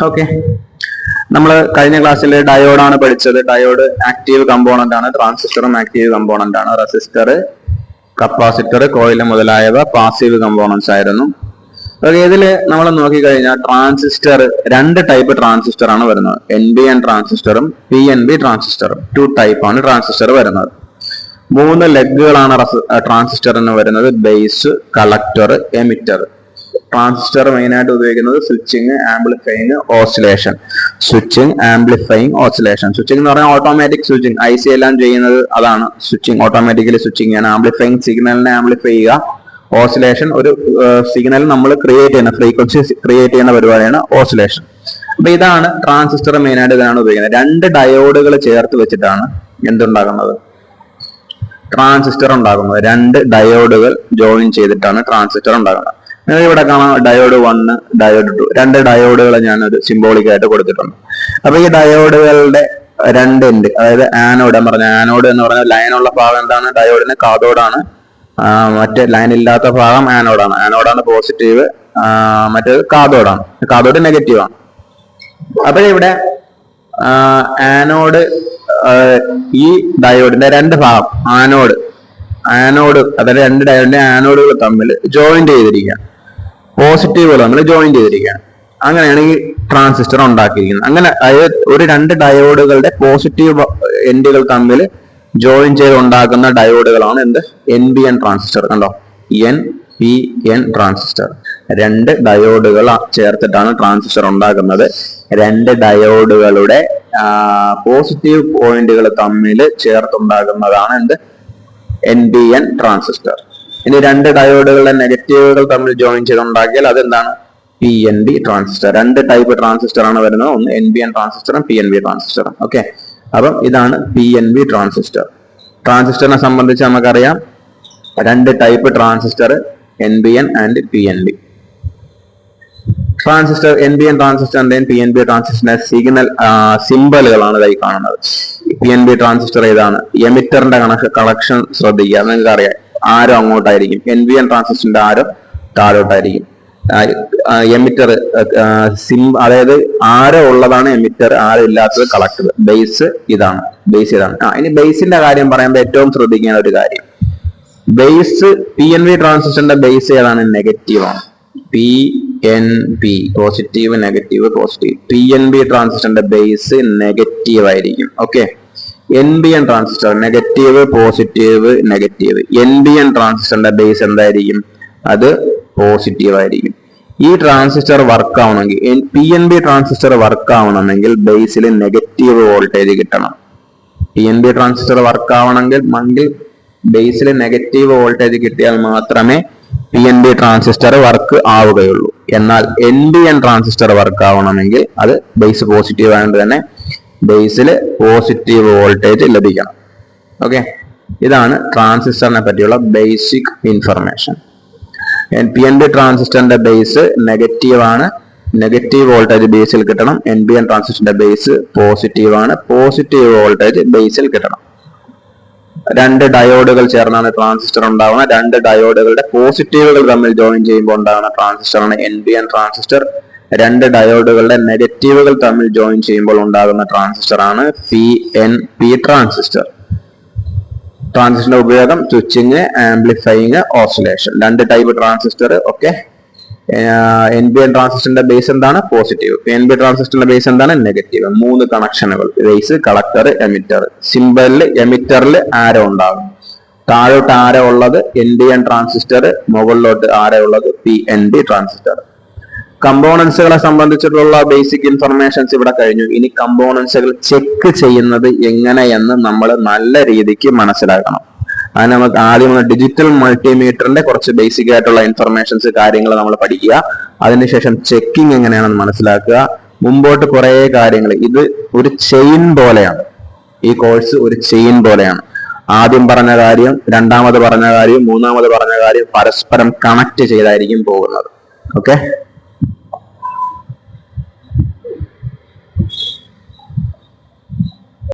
Okay, നമ്മൾ കഴിഞ്ഞ ക്ലാസ്സിൽ ഡയോഡാണ് പഠിച്ചത്. ഡയോഡ് ആക്റ്റീവ് കമ്പോണന്റ് ആണ്, ട്രാൻസിസ്റ്ററും ആക്റ്റീവ് കമ്പോണന്റ് ആണ്. റെസിസ്റ്റർ, കപ്പാസിറ്റർ, കോയിൽ മുതലായവ പാസീവ് കമ്പോണൻസ് ആയിരുന്നു. ഓക്കെ, ഇതില് നമ്മൾ നോക്കിക്കഴിഞ്ഞാൽ ട്രാൻസിസ്റ്റർ രണ്ട് ടൈപ്പ് ട്രാൻസിസ്റ്റർ ആണ് വരുന്നത്. NPN ട്രാൻസിസ്റ്ററും PNP ട്രാൻസിസ്റ്ററും. 2 ടൈപ്പാണ് ട്രാൻസിസ്റ്റർ വരുന്നത്. 3 ലെഗുകളാണ് ട്രാൻസിസ്റ്ററിന് വരുന്നത്: base, collector, emitter. Transistor main ആയിട്ട് ഉപയോഗിക്കുന്നത് switching, amplifying, oscillation. Switching, amplifying, oscillation. Switching എന്ന് പറഞ്ഞാൽ ഓട്ടോമാറ്റിക് സ്വിച്ചിങ്, IC എല്ലാം ചെയ്യുന്നത് അതാണ്. സ്വിച്ചിങ് ഓട്ടോമാറ്റിക്കലി സ്വിച്ചിങ് ആണ്. ആംപ്ലിഫൈങ് സിഗ്നലിനെ ആംപ്ലിഫൈ ചെയ്യുക. ഓസിലേഷൻ ഒരു സിഗ്നൽ നമ്മൾ ക്രിയേറ്റ് ചെയ്യുന്ന, ഫ്രീക്വൻസി ക്രിയേറ്റ് ചെയ്യുന്ന പരിപാടിയാണ് ഓസിലേഷൻ. അപ്പൊ ഇതാണ് ട്രാൻസിസ്റ്റർ മെയിൻ ആയിട്ട് ഇതാണ് ഉപയോഗിക്കുന്നത്. 2 ഡയോഡുകൾ ചേർത്ത് വെച്ചിട്ടാണ് എന്തുണ്ടാകുന്നത്? ട്രാൻസിസ്റ്റർ ഉണ്ടാകുന്നത്. 2 ഡയോഡുകൾ ജോയിൻ ചെയ്തിട്ടാണ് ട്രാൻസിസ്റ്റർ ഉണ്ടാകുന്നത്. ഇവിടെ കാണാം ഡയോഡ് 1, ഡയോഡ് 2. 2 ഡയോഡുകൾ ഞാനൊരു സിംബോളിക് ആയിട്ട് കൊടുത്തിട്ടുണ്ട്. അപ്പൊ ഈ ഡയോഡുകളുടെ 2 എൻഡ്, അതായത് ആനോഡ് ആനോഡ് എന്ന് പറഞ്ഞാൽ ലൈനുള്ള ഭാഗം എന്താണ്? ഡയോഡിന് കാഥോഡാണ്. മറ്റേ ലൈൻ ഇല്ലാത്ത ഭാഗം ആനോഡാണ്. ആനോഡാണ് പോസിറ്റീവ്, മറ്റേത് കാഥോഡാണ്. കാഥോഡ് നെഗറ്റീവ് ആണ്. അപ്പൊ ഇവിടെ ആനോഡ്, ഈ ഡയോഡിന്റെ 2 ഭാഗം ആനോഡ് അതായത് 2 ഡയോഡിന്റെ ആനോഡുകൾ തമ്മിൽ ജോയിന്റ് ചെയ്തിരിക്കുകയാണ്. പോസിറ്റീവുകൾ തമ്മിൽ ജോയിന്റ് ചെയ്തിരിക്കുകയാണ്. അങ്ങനെയാണ് ഈ ട്രാൻസിസ്റ്റർ ഉണ്ടാക്കിയിരിക്കുന്നത്. അങ്ങനെ അതായത് ഒരു 2 ഡയോഡുകളുടെ പോസിറ്റീവ് എൻഡുകൾ തമ്മിൽ ജോയിൻ ചെയ്ത് ഉണ്ടാക്കുന്ന ഡയോഡുകളാണ് എന്ത്? NPN transistor. കണ്ടോ, NPN ട്രാൻസിസ്റ്റർ. 2 ഡയോഡുകൾ ചേർത്തിട്ടാണ് ട്രാൻസിസ്റ്റർ ഉണ്ടാക്കുന്നത്. 2 ഡയോഡുകളുടെ പോസിറ്റീവ് പോയിന്റുകൾ തമ്മിൽ ചേർത്തുണ്ടാകുന്നതാണ് എന്ത്? NPN transistor. ഇനി 2 ഡയോഡുകളുടെ നെഗറ്റീവുകൾ തമ്മിൽ ജോയിൻ ചെയ്തുണ്ടാക്കിയാൽ അതെന്താണ്? PNP transistor. 2 ടൈപ്പ് ട്രാൻസിസ്റ്റർ ആണ് വരുന്നത്. ഒന്ന് NPN ട്രാൻസിസ്റ്ററും PNP ട്രാൻസിസ്റ്ററും. ഓക്കെ, അപ്പം ഇതാണ് PNP ട്രാൻസിസ്റ്റർ. ട്രാൻസിസ്റ്ററിനെ സംബന്ധിച്ച് നമുക്കറിയാം 2 type transistor, NPN and PNP. Transistor NPN ട്രാൻസിസ്റ്ററിന്റെയും PNP ട്രാൻസിസ്റ്ററിന്റെ സിഗ്നൽ സിംബലുകളാണ് ഇതായി കാണുന്നത്. PNP ട്രാൻസിസ്റ്റർ ഇതാണ്. എമിറ്ററിന്റെ കണക്ഷൻ ശ്രദ്ധിക്കുക. നിങ്ങൾക്ക് അറിയാം ആരോ അങ്ങോട്ടായിരിക്കും. NPN ട്രാൻസിസ്റ്ററിന്റെ ആരോ താഴോട്ടായിരിക്കും. എമിറ്റർ അതായത് ആരോ ഉള്ളതാണ് എമിറ്റർ, ആരോ ഇല്ലാത്തത് കളക്ടർ. ബേസ് ഇതാണ്. ഇനി ബേസിന്റെ കാര്യം പറയുമ്പോൾ ഏറ്റവും ശ്രദ്ധിക്കേണ്ട ഒരു കാര്യം, ബേസ് PNP ട്രാൻസിസ്റ്ററിന്റെ ബേസ് ഏതാണ്? നെഗറ്റീവ് ആണ്. PNP positive, negative, positive. PNP ട്രാൻസിസ്റ്ററിന്റെ ബേസ് നെഗറ്റീവ് ആയിരിക്കും. Okay, NPN transistor negative, positive, negative. NPN ട്രാൻസിസ്റ്ററിന്റെ ബേസ് എന്തായിരിക്കും? അത് പോസിറ്റീവ് ആയിരിക്കും. ഈ ട്രാൻസിസ്റ്റർ വർക്ക് ആവണമെങ്കിൽ, PNP ട്രാൻസിസ്റ്റർ വർക്ക് ആവണമെങ്കിൽ ബേസിൽ നെഗറ്റീവ് വോൾട്ടേജ് കിട്ടണം. PNP ട്രാൻസിസ്റ്റർ വർക്ക് ആവണമെങ്കിൽ ബേസിൽ നെഗറ്റീവ് വോൾട്ടേജ് കിട്ടിയാൽ മാത്രമേ PNP ട്രാൻസിസ്റ്റർ വർക്ക് ആവുകയുള്ളൂ. എന്നാൽ NPN ട്രാൻസിസ്റ്റർ വർക്ക് ആവണമെങ്കിൽ അത് ബേസ് പോസിറ്റീവ് ആയതുകൊണ്ട് തന്നെ ബേസിൽ പോസിറ്റീവ് വോൾട്ടേജ് ലഭിക്കണം. ഓക്കെ, ഇതാണ് ട്രാൻസിസ്റ്ററിനെ പറ്റിയുള്ള ബേസിക് ഇൻഫർമേഷൻ. PNP ട്രാൻസിസ്റ്ററിന്റെ ബേസ് നെഗറ്റീവ് ആണ്. നെഗറ്റീവ് വോൾട്ടേജ് ബേസിൽ കിട്ടണം. NPN ട്രാൻസിസ്റ്ററിന്റെ ബേസ് പോസിറ്റീവ് ആണ്. പോസിറ്റീവ് വോൾട്ടേജ് ബേസിൽ കിട്ടണം. 2 ഡയോഡുകൾ ചേർന്നാണ് ട്രാൻസിസ്റ്റർ ഉണ്ടാവുന്നത്. 2 ഡയോഡുകളുടെ പോസിറ്റീവുകൾ തമ്മിൽ ജോയിൻ ചെയ്യുമ്പോൾ ഉണ്ടാകുന്ന ട്രാൻസിസ്റ്ററാണ് NPN ട്രാൻസിസ്റ്റർ. 2 ഡയോഡുകളുടെ നെഗറ്റീവുകൾ തമ്മിൽ ജോയിൻ ചെയ്യുമ്പോൾ ഉണ്ടാകുന്ന ട്രാൻസിസ്റ്ററാണ് PNP ട്രാൻസിസ്റ്റർ. ട്രാൻസിസ്റ്ററിന്റെ ഉപയോഗം switching, amplifying, oscillation. 2 type transistor. Okay, NPN ട്രാൻസിസ്റ്ററിന്റെ ബേസ് എന്താണ്? പോസിറ്റീവ്. PNP ട്രാൻസിസ്റ്ററിന്റെ ബേസ് എന്താണ്? നെഗറ്റീവ്. 3 കണക്ഷനുകൾ: ബേസ്, കളക്ടർ, എമിറ്റർ. സിംബലിൽ എമിറ്ററിൽ ആരോ ഉണ്ടാകും. താഴോട്ട് ആരോ ഉള്ളത് NPN ട്രാൻസിസ്റ്റർ, മുകളിലോട്ട് ആരോ ഉള്ളത് PNP ട്രാൻസിസ്റ്റർ. കമ്പോണൻസുകളെ സംബന്ധിച്ചിട്ടുള്ള ബേസിക് ഇൻഫർമേഷൻസ് ഇവിടെ കഴിഞ്ഞു. ഇനി കമ്പോണൻസുകൾ ചെക്ക് ചെയ്യുന്നത് എങ്ങനെയെന്ന് നമ്മൾ നല്ല രീതിക്ക് മനസ്സിലാക്കണം. അതിന് നമുക്ക് ആദ്യം ഡിജിറ്റൽ മൾട്ടിമീറ്ററിന്റെ കുറച്ച് ബേസിക് ആയിട്ടുള്ള ഇൻഫർമേഷൻസ്, കാര്യങ്ങൾ നമ്മൾ പഠിക്കുക. അതിനുശേഷം ചെക്കിംഗ് എങ്ങനെയാണെന്ന് മനസ്സിലാക്കുക. മുമ്പോട്ട് കുറെ കാര്യങ്ങൾ. ഇത് ഒരു ചെയിൻ പോലെയാണ്. ഈ കോഴ്സ് ഒരു ചെയിൻ പോലെയാണ്. ആദ്യം പറഞ്ഞ കാര്യം, രണ്ടാമത് പറഞ്ഞ കാര്യം, മൂന്നാമത് പറഞ്ഞ കാര്യം പരസ്പരം കണക്ട് ചെയ്തായിരിക്കും പോകുന്നത്. ഓക്കെ.